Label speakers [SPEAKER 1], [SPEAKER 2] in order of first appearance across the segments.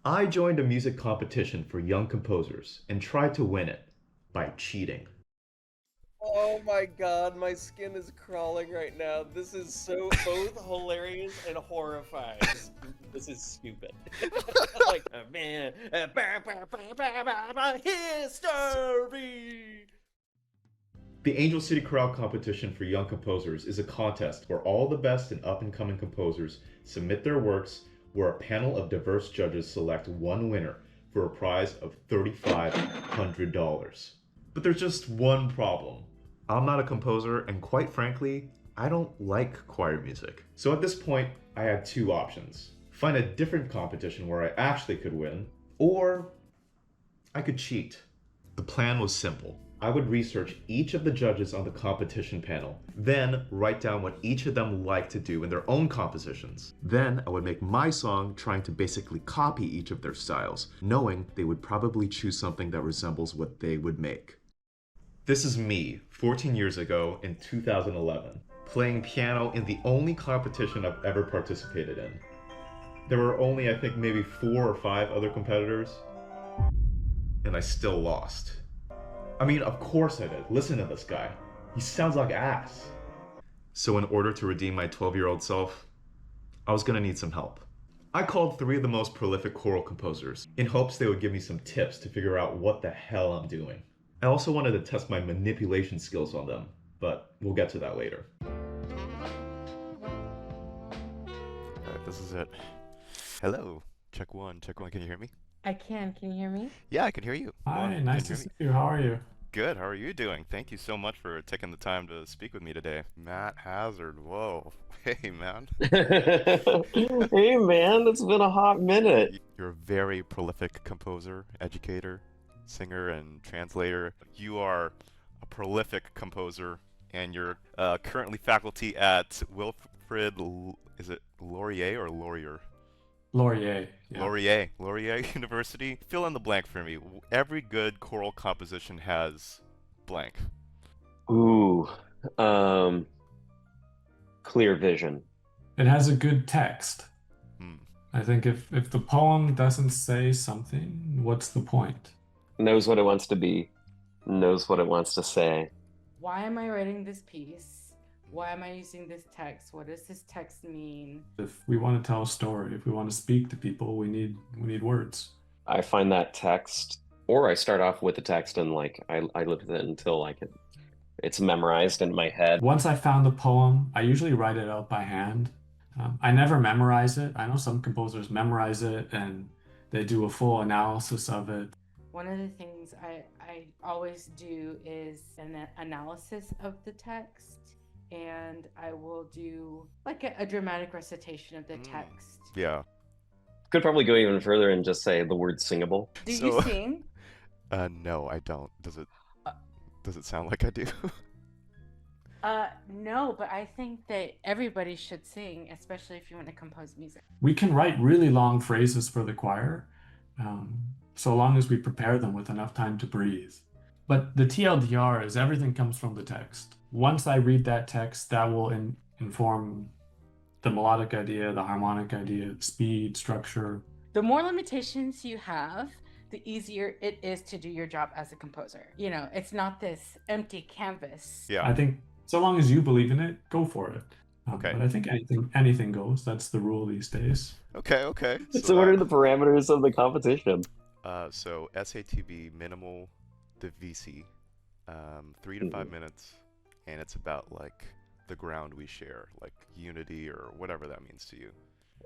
[SPEAKER 1] I joined a music competition for young composers and tried to win it by cheating.
[SPEAKER 2] Oh my god, my skin is crawling right now. This is so both hilarious and horrifying. This is stupid. Like, man, history.
[SPEAKER 1] The Angel City Chorale Competition for Young Composers is a contest where all the best and up-and-coming composers submit their works, where a panel of diverse judges select one winner for a prize of $3,500. But there's just one problem. I'm not a composer, and quite frankly, I don't like choir music. So at this point, I had two options. Find a different competition where I actually could win, or I could cheat. The plan was simple. I would research each of the judges on the competition panel, then write down what each of them liked to do in their own compositions. Then I would make my song trying to basically copy each of their styles, knowing they would probably choose something that resembles what they would make. This is me, 14 years ago in 2011, playing piano in the only competition I've ever participated in. There were only, I think, maybe 4 or 5 other competitors, and I still lost. I mean, of course I did. Listen to this guy. He sounds like ass. So in order to redeem my 12-year-old self, I was gonna need some help. I called 3 of the most prolific choral composers in hopes they would give me some tips to figure out what the hell I'm doing. I also wanted to test my manipulation skills on them, but we'll get to that later.
[SPEAKER 3] Alright, this is it. Hello. Check one. Check one. Can you hear me?
[SPEAKER 4] I can. Can you hear me?
[SPEAKER 3] Yeah, I can hear you.
[SPEAKER 5] Hi,
[SPEAKER 3] One,
[SPEAKER 5] nice
[SPEAKER 3] can
[SPEAKER 5] to
[SPEAKER 3] you
[SPEAKER 5] see
[SPEAKER 3] hear me?
[SPEAKER 5] you. How are you?
[SPEAKER 3] Good. How are you doing? Thank you so much for taking the time to speak with me today. Matt Hazard. Whoa. Hey, man.
[SPEAKER 2] Hey man, it's been a hot minute.
[SPEAKER 3] You're a very prolific composer, educator, singer, and translator. You are a prolific composer, and you're currently faculty at Wilfrid, is it Laurier or Laurier?
[SPEAKER 5] Laurier. Yeah.
[SPEAKER 3] Laurier University. Fill in the blank for me. Every good choral composition has blank.
[SPEAKER 2] Ooh, um, clear vision.
[SPEAKER 5] It has a good text.
[SPEAKER 3] Hmm.
[SPEAKER 5] I think if the poem doesn't say something, what's the point?
[SPEAKER 2] Knows what it wants to be, knows what it wants to say.
[SPEAKER 4] Why am I writing this piece? Why am I using this text? What does this text mean?
[SPEAKER 5] If we want to tell a story, if we want to speak to people, we need words.
[SPEAKER 2] I find that text, or I start off with the text and like I live with it until like it's memorized in my head.
[SPEAKER 5] Once I found the poem, I usually write it out by hand. I never memorize it. I know some composers memorize it and they do a full analysis of it.
[SPEAKER 4] One of the things I always do is an analysis of the text, and I will do like a dramatic recitation of the text.
[SPEAKER 3] Yeah.
[SPEAKER 2] Could probably go even further and just say the word singable.
[SPEAKER 4] Do
[SPEAKER 3] So-
[SPEAKER 4] you sing?
[SPEAKER 3] No, I don't.
[SPEAKER 4] Uh,
[SPEAKER 3] Does it sound like I do?
[SPEAKER 4] No, but I think that everybody should sing, especially if you want to compose music.
[SPEAKER 5] We can write really long phrases for the choir, so long as we prepare them with enough time to breathe. But the TLDR is everything comes from the text. Once I read that text, that will inform the melodic idea, the harmonic idea, speed, structure.
[SPEAKER 4] The more limitations you have, the easier it is to do your job as a composer. You know, it's not this empty canvas.
[SPEAKER 3] Yeah.
[SPEAKER 5] I think so long as you believe in it, go for it.
[SPEAKER 3] Okay.
[SPEAKER 5] But I think anything goes. That's the rule these days.
[SPEAKER 3] Okay.
[SPEAKER 2] So what are the parameters of the competition?
[SPEAKER 3] So SATB minimal divisi, 3 to 5 minutes, and it's about like the ground we share, like unity or whatever that means to you.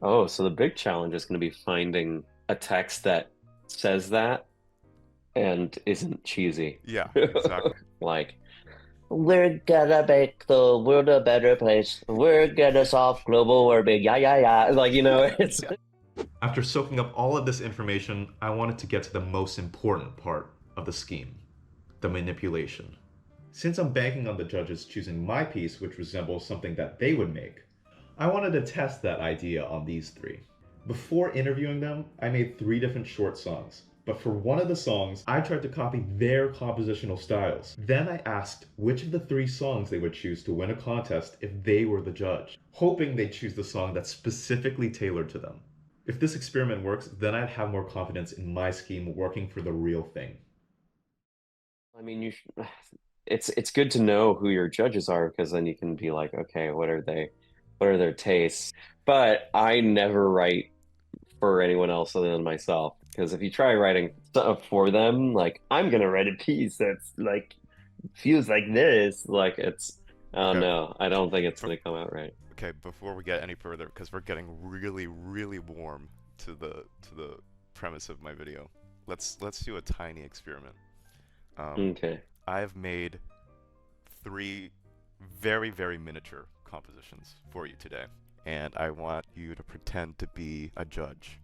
[SPEAKER 2] Oh, so the big challenge is going to be finding a text that says that and isn't cheesy.
[SPEAKER 3] Yeah, exactly.
[SPEAKER 2] Like, we're gonna make the world a better place. We're gonna solve global warming. Yeah. Like, you know, it's
[SPEAKER 1] After soaking up all of this information, I wanted to get to the most important part of the scheme, the manipulation. Since I'm banking on the judges choosing my piece, which resembles something that they would make, I wanted to test that idea on these 3. Before interviewing them, I made 3 different short songs, but for one of the songs, I tried to copy their compositional styles. Then I asked which of the 3 songs they would choose to win a contest if they were the judge, hoping they'd choose the song that's specifically tailored to them. If this experiment works, then I'd have more confidence in my scheme working for the real thing.
[SPEAKER 2] I mean, you should, it's good to know who your judges are because then you can be like, okay, what are they? What are their tastes? But I never write for anyone else other than myself because if you try writing stuff for them, like I'm gonna write a piece that's like feels like this, like it's oh
[SPEAKER 3] Okay.
[SPEAKER 2] no, I don't think it's gonna come out right.
[SPEAKER 3] Okay, before we get any further, because we're getting really, really warm to the premise of my video, let's do a tiny experiment.
[SPEAKER 2] Okay.
[SPEAKER 3] I've made 3 very, very miniature compositions for you today, and I want you to pretend to be a judge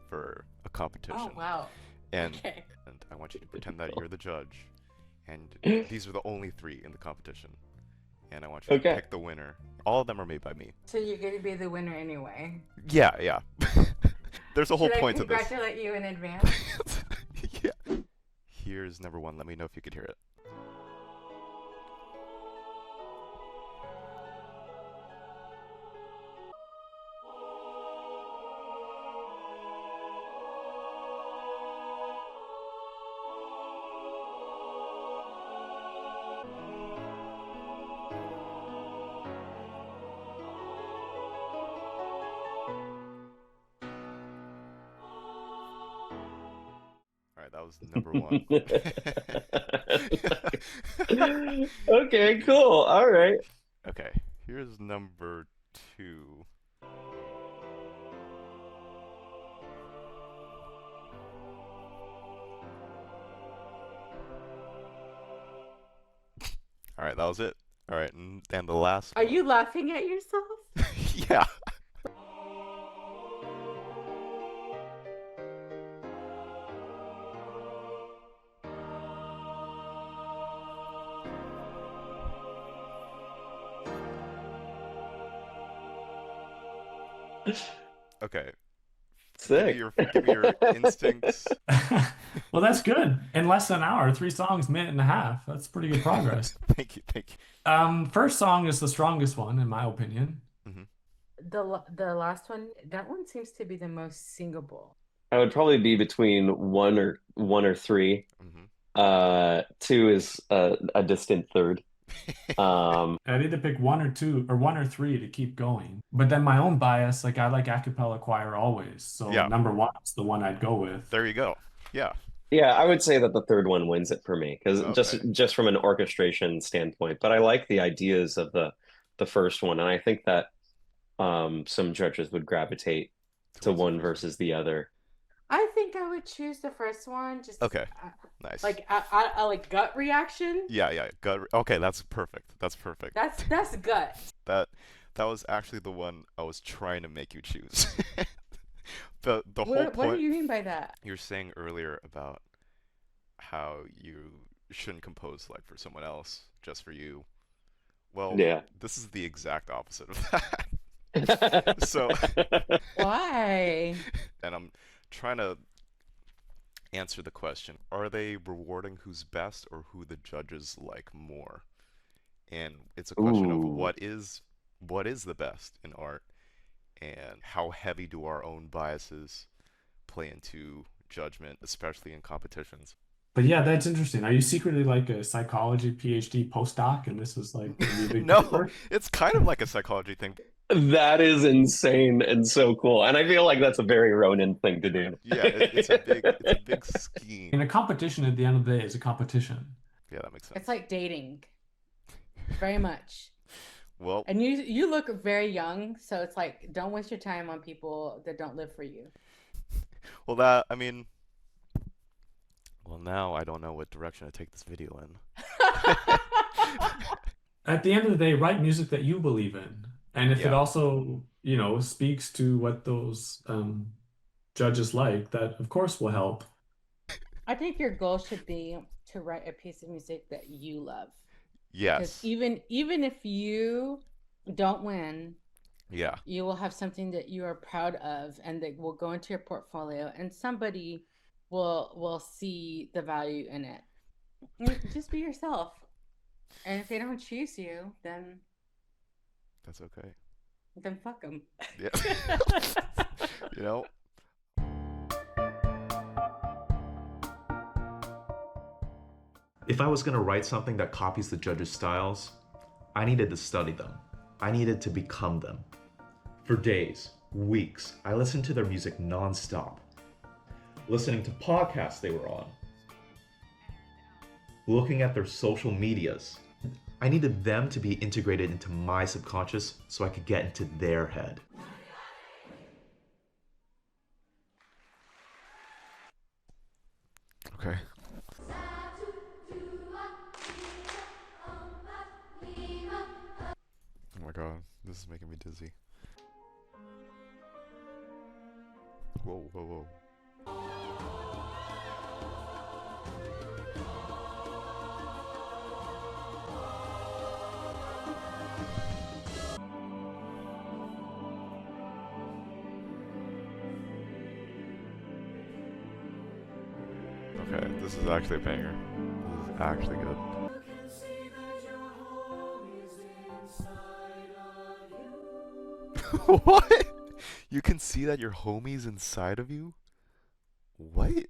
[SPEAKER 3] for a competition.
[SPEAKER 4] Oh wow.
[SPEAKER 3] And
[SPEAKER 4] Okay.
[SPEAKER 3] and I want you to pretend that you're the judge, and these are the only 3 in the competition. And I want you to
[SPEAKER 2] Okay.
[SPEAKER 3] pick the winner. All of them are made by me.
[SPEAKER 4] So you're gonna be the winner anyway.
[SPEAKER 3] Yeah, yeah. There's a whole
[SPEAKER 4] Should
[SPEAKER 3] point
[SPEAKER 4] I
[SPEAKER 3] to this.
[SPEAKER 4] congratulate you in advance?
[SPEAKER 3] Yeah. Here's number 1. Let me know if you could hear it. Alright, that was number 1.
[SPEAKER 2] Okay, cool. All right.
[SPEAKER 3] Okay, here's number 2. Alright, that was it. Alright, and the last
[SPEAKER 4] Are
[SPEAKER 3] one.
[SPEAKER 4] you laughing at yourself?
[SPEAKER 3] Yeah. Okay.
[SPEAKER 2] Sick.
[SPEAKER 3] Give me your instincts.
[SPEAKER 5] Well, that's good. In less than an hour, 3 songs, minute and a half. That's pretty good progress.
[SPEAKER 3] Thank you.
[SPEAKER 5] First song is the strongest one, in my opinion.
[SPEAKER 4] The last one, that one seems to be the most singable.
[SPEAKER 2] I would probably be between one or 3.
[SPEAKER 3] Mhm.
[SPEAKER 2] 2 is a distant third.
[SPEAKER 5] I need to pick 1 or 2 or 1 or 3 to keep going. But then my own bias, like I like a cappella choir always. So
[SPEAKER 3] Yeah.
[SPEAKER 5] number 1 is the one I'd go with.
[SPEAKER 3] There you go. Yeah.
[SPEAKER 2] Yeah, I would say that the third one wins it for me because
[SPEAKER 3] Okay.
[SPEAKER 2] just from an orchestration standpoint. But I like the ideas of the first one, and I think that some judges would gravitate to
[SPEAKER 3] Towards the
[SPEAKER 2] one
[SPEAKER 3] first one.
[SPEAKER 2] versus the other.
[SPEAKER 4] I think I would choose the first one. Just
[SPEAKER 3] Okay. Nice.
[SPEAKER 4] like I like gut reaction.
[SPEAKER 3] Yeah. Okay, that's perfect. That's perfect.
[SPEAKER 4] That's gut.
[SPEAKER 3] That was actually the one I was trying to make you choose. The whole
[SPEAKER 4] What do
[SPEAKER 3] point
[SPEAKER 4] you mean by that?
[SPEAKER 3] you were saying earlier about how you shouldn't compose like for someone else, just for you. Well,
[SPEAKER 2] Yeah.
[SPEAKER 3] this is the exact opposite of that. So,
[SPEAKER 4] Why?
[SPEAKER 3] and I'm trying to answer the question, are they rewarding who's best or who the judges like more? And it's a question of
[SPEAKER 2] Ooh.
[SPEAKER 3] what is the best in art, and how heavy do our own biases play into judgment, especially in competitions.
[SPEAKER 5] But yeah, that's interesting. Are you secretly like a psychology PhD postdoc and this is like a big
[SPEAKER 3] No,
[SPEAKER 5] paper?
[SPEAKER 3] it's kind of like a psychology thing.
[SPEAKER 2] That is insane and so cool. And I feel like that's a very Ronin thing to do.
[SPEAKER 3] Yeah, it's a big scheme.
[SPEAKER 5] And a competition at the end of the day is a competition.
[SPEAKER 3] Yeah, that makes sense.
[SPEAKER 4] It's like dating. Very much.
[SPEAKER 3] Well,
[SPEAKER 4] And you look very young, so it's like don't waste your time on people that don't live for you.
[SPEAKER 3] well, now I don't know what direction to take this video in.
[SPEAKER 5] At the end of the day, write music that you believe in. And if it
[SPEAKER 3] Yeah.
[SPEAKER 5] also, speaks to what those judges like, that of course will help.
[SPEAKER 4] I think your goal should be to write a piece of music that you love. Because
[SPEAKER 3] Yes.
[SPEAKER 4] even if you don't win,
[SPEAKER 3] Yeah.
[SPEAKER 4] you will have something that you are proud of and that will go into your portfolio, and somebody will see the value in it. Just be yourself. And if they don't choose you, then
[SPEAKER 3] That's okay.
[SPEAKER 4] fuck them.
[SPEAKER 3] Yeah. You know,
[SPEAKER 1] If I was going to write something that copies the judges' styles, I needed to study them. I needed to become them. For days, weeks, I listened to their music non-stop, listening to podcasts they were on, looking at their social medias. I needed them to be integrated into my subconscious so I could get into their head.
[SPEAKER 3] Okay. Oh my god, this is making me dizzy. Whoa, whoa, whoa. Okay, this is actually a banger. This is actually good. What? You can see that your homie's inside of you? What?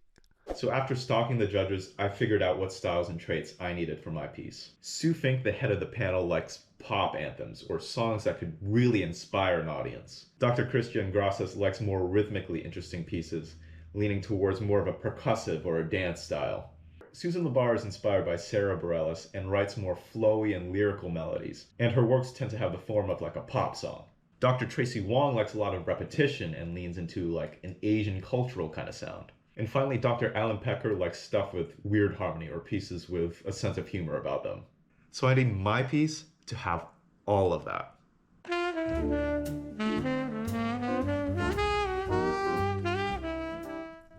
[SPEAKER 1] So after stalking the judges, I figured out what styles and traits I needed for my piece. Sue Fink, the head of the panel, likes pop anthems or songs that could really inspire an audience. Dr. Christian Gracias likes more rhythmically interesting pieces, leaning towards more of a percussive or a dance style. Susan Labar is inspired by Sarah Bareilles and writes more flowy and lyrical melodies, and her works tend to have the form of like a pop song. Dr. Tracy Wong likes a lot of repetition and leans into like an Asian cultural kind of sound. And finally, Dr. Alan Pecker likes stuff with weird harmony or pieces with a sense of humor about them. So I need my piece to have all of that.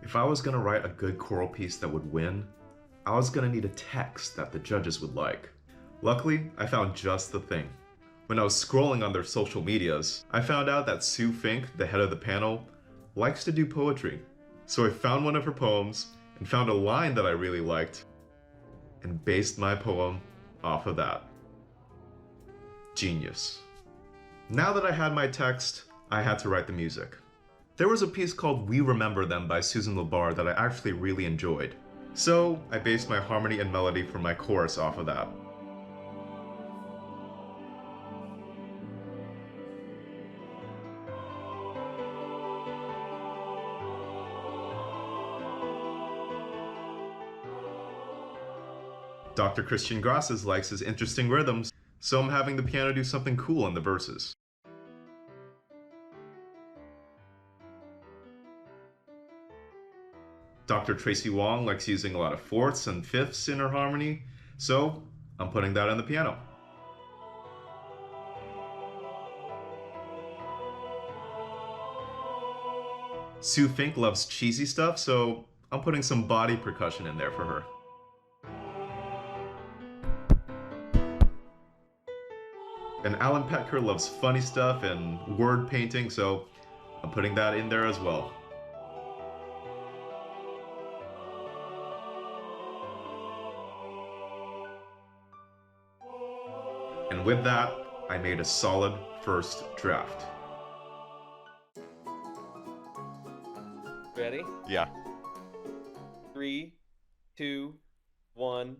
[SPEAKER 1] If I was going to write a good choral piece that would win, I was going to need a text that the judges would like. Luckily, I found just the thing. When I was scrolling on their social medias, I found out that Sue Fink, the head of the panel, likes to do poetry. So I found one of her poems and found a line that I really liked and based my poem off of that. Genius. Now that I had my text, I had to write the music. There was a piece called We Remember Them by Susan Labar that I actually really enjoyed. So I based my harmony and melody for my chorus off of that. Dr. Christian Gracias likes his interesting rhythms, so I'm having the piano do something cool in the verses. Dr. Tracy Wong likes using a lot of fourths and fifths in her harmony, so I'm putting that on the piano. Sue Fink loves cheesy stuff, so I'm putting some body percussion in there for her. And Alan Petker loves funny stuff and word painting, so I'm putting that in there as well. And with that, I made a solid first draft.
[SPEAKER 2] Ready?
[SPEAKER 3] Yeah.
[SPEAKER 2] 3, 2, 1.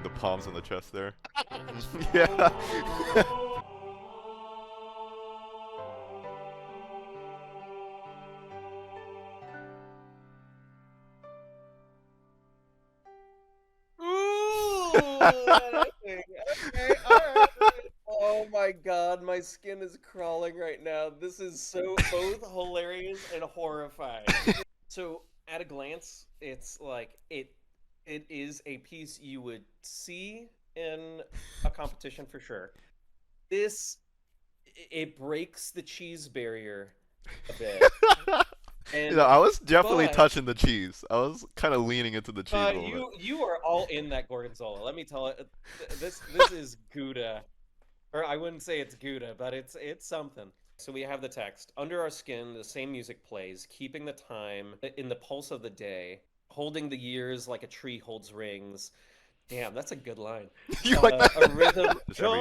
[SPEAKER 3] The palms on the chest there. Yeah.
[SPEAKER 2] Ooh! Okay, alright. Oh my god, my skin is crawling right now. This is so both hilarious and horrifying. So, at a glance, it's like it is a piece you would see in a competition for sure. It breaks the cheese barrier a bit. And
[SPEAKER 3] I was definitely
[SPEAKER 2] but-
[SPEAKER 3] touching the cheese. I was kind of leaning into the cheese a little bit.
[SPEAKER 2] you are all in that gorgonzola. Let me tell it. This is Gouda, or I wouldn't say it's Gouda, but it's something.
[SPEAKER 6] So we have the text. Under our skin, the same music plays, keeping the time in the pulse of the day, holding the years like a tree holds rings. Damn, that's a good line.
[SPEAKER 3] You like that?
[SPEAKER 6] A rhythm
[SPEAKER 3] Just every-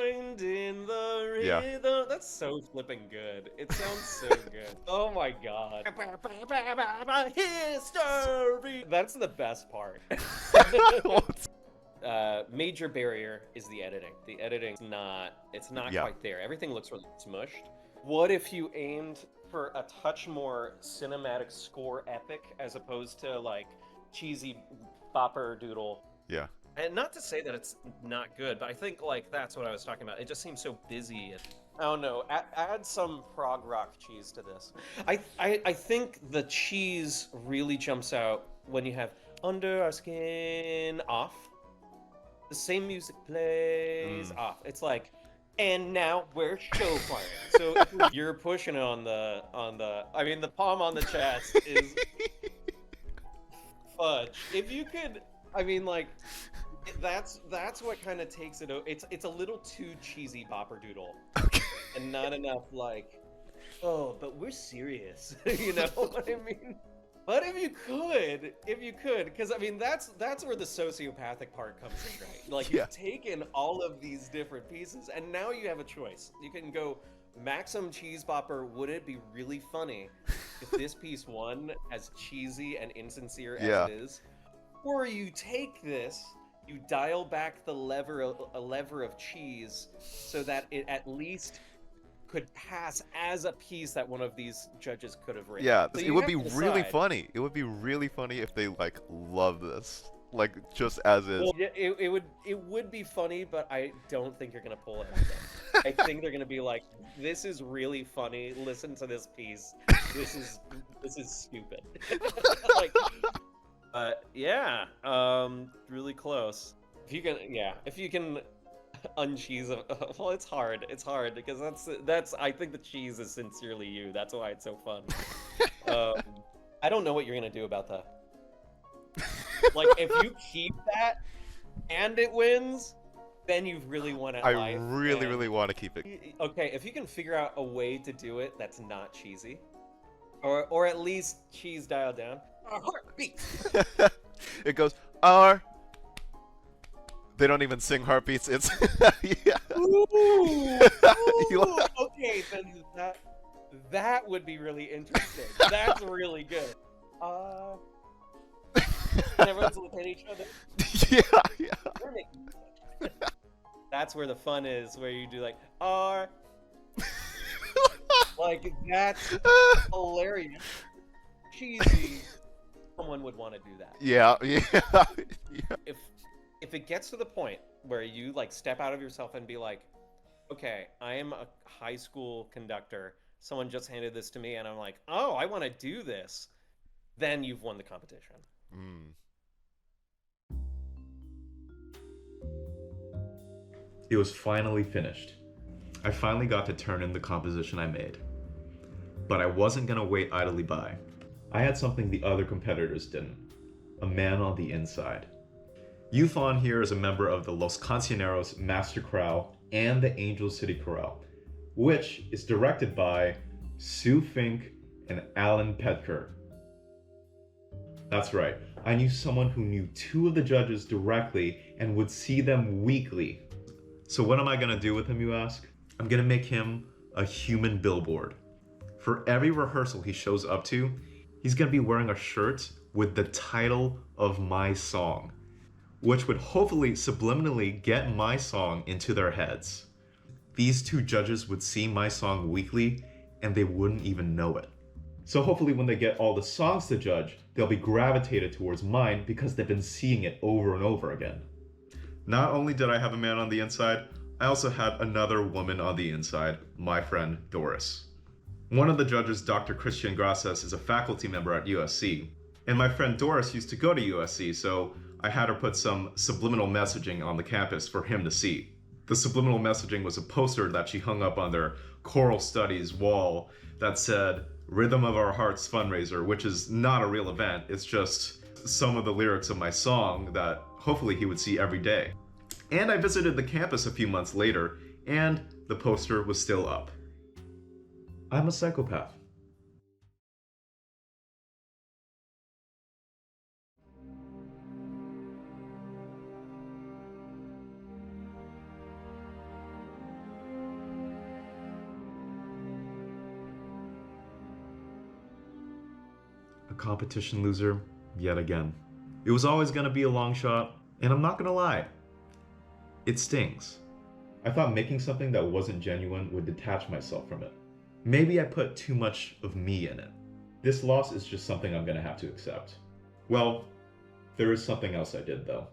[SPEAKER 6] joined in the
[SPEAKER 3] Yeah.
[SPEAKER 6] rhythm. That's so flipping good. It sounds so good. Oh my god. History. That's the best part. Major barrier is the editing. The editing's not
[SPEAKER 3] Yeah.
[SPEAKER 6] quite there. Everything looks really smushed. What if you aimed for a touch more cinematic score epic as opposed to like cheesy bopper doodle?
[SPEAKER 3] Yeah.
[SPEAKER 6] And not to say that it's not good, but I think like that's what I was talking about. It just seems so busy. I don't know. Add some prog rock cheese to this. I think the cheese really jumps out when you have Under Our Skin off. The same music plays off. It's like, and now we're show choir. So if you're pushing it on the I mean the palm on the chest is fudge. If you could, I mean like that's what kind of takes it. It's a little too cheesy bopper doodle,
[SPEAKER 3] Okay.
[SPEAKER 6] and not enough like, oh, but we're serious. You know what I mean? But if you could, because I mean that's where the sociopathic part comes in, right? Like
[SPEAKER 3] Yeah.
[SPEAKER 6] you've taken all of these different pieces, and now you have a choice. You can go Maxim Cheese Bopper. Would it be really funny if this piece won, as cheesy and insincere
[SPEAKER 3] Yeah.
[SPEAKER 6] as it is, or you take this, you dial back the lever of cheese, so that it at least could pass as a piece that one of these judges could have written.
[SPEAKER 3] Yeah,
[SPEAKER 6] So
[SPEAKER 3] it
[SPEAKER 6] you
[SPEAKER 3] would
[SPEAKER 6] have
[SPEAKER 3] be
[SPEAKER 6] to
[SPEAKER 3] really
[SPEAKER 6] decide.
[SPEAKER 3] funny. It would be really funny if they like love this, like just as is.
[SPEAKER 6] Well, yeah, it would be funny, but I don't think you're gonna pull it out. I think they're gonna be like, "This is really funny. Listen to this piece. This is stupid." Like, really close. If you can uncheese them. Well, it's hard because that's I think the cheese is sincerely you. That's why it's so fun. I don't know what you're gonna do about that. Like, if you keep that and it wins, then you've really won at
[SPEAKER 3] I
[SPEAKER 6] life.
[SPEAKER 3] really,
[SPEAKER 6] and-
[SPEAKER 3] really want to keep it.
[SPEAKER 6] Okay, if you can figure out a way to do it that's not cheesy, or at least cheese dialed down. Heartbeat.
[SPEAKER 3] It goes R. They don't even sing heartbeats. It's yeah.
[SPEAKER 6] Ooh,
[SPEAKER 3] You
[SPEAKER 6] ooh, okay, then that would be really interesting. That's really good. And everyone's looking at each other.
[SPEAKER 3] yeah.
[SPEAKER 6] We're making music. That's where the fun is, where you do like R. Like, that's hilarious. Cheesy. Someone would want to do that.
[SPEAKER 3] Yeah.
[SPEAKER 6] If it gets to the point where you like step out of yourself and be like, okay, I am a high school conductor. Someone just handed this to me, and I'm like, oh, I want to do this. Then you've won the competition.
[SPEAKER 1] It was finally finished. I finally got to turn in the composition I made. But I wasn't gonna wait idly by. I had something the other competitors didn't. A man on the inside. Yufon here is a member of the Los Cancioneros Master Chorale and the Angel City Chorale, which is directed by Sue Fink and Alan Petker. That's right, I knew someone who knew two of the judges directly and would see them weekly. So what am I gonna do with him, you ask? I'm gonna make him a human billboard. For every rehearsal he shows up to, he's gonna be wearing a shirt with the title of my song, which would hopefully subliminally get my song into their heads. These two judges would see my song weekly and they wouldn't even know it. So hopefully when they get all the songs to judge, they'll be gravitated towards mine because they've been seeing it over and over again. Not only did I have a man on the inside, I also had another woman on the inside, my friend Doris. One of the judges, Dr. Christian Gracias, is a faculty member at USC, and my friend Doris used to go to USC, so I had her put some subliminal messaging on the campus for him to see. The subliminal messaging was a poster that she hung up on their choral studies wall that said, "Rhythm of Our Hearts fundraiser," which is not a real event, it's just some of the lyrics of my song that hopefully he would see every day. And I visited the campus a few months later, and the poster was still up. I'm a psychopath. A competition loser, yet again. It was always going to be a long shot, and I'm not going to lie, it stings. I thought making something that wasn't genuine would detach myself from it. Maybe I put too much of me in it. This loss is just something I'm going to have to accept. Well, there is something else I did though.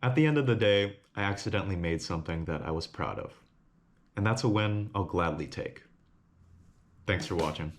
[SPEAKER 1] At the end of the day, I accidentally made something that I was proud of. And that's a win I'll gladly take. Thanks for watching.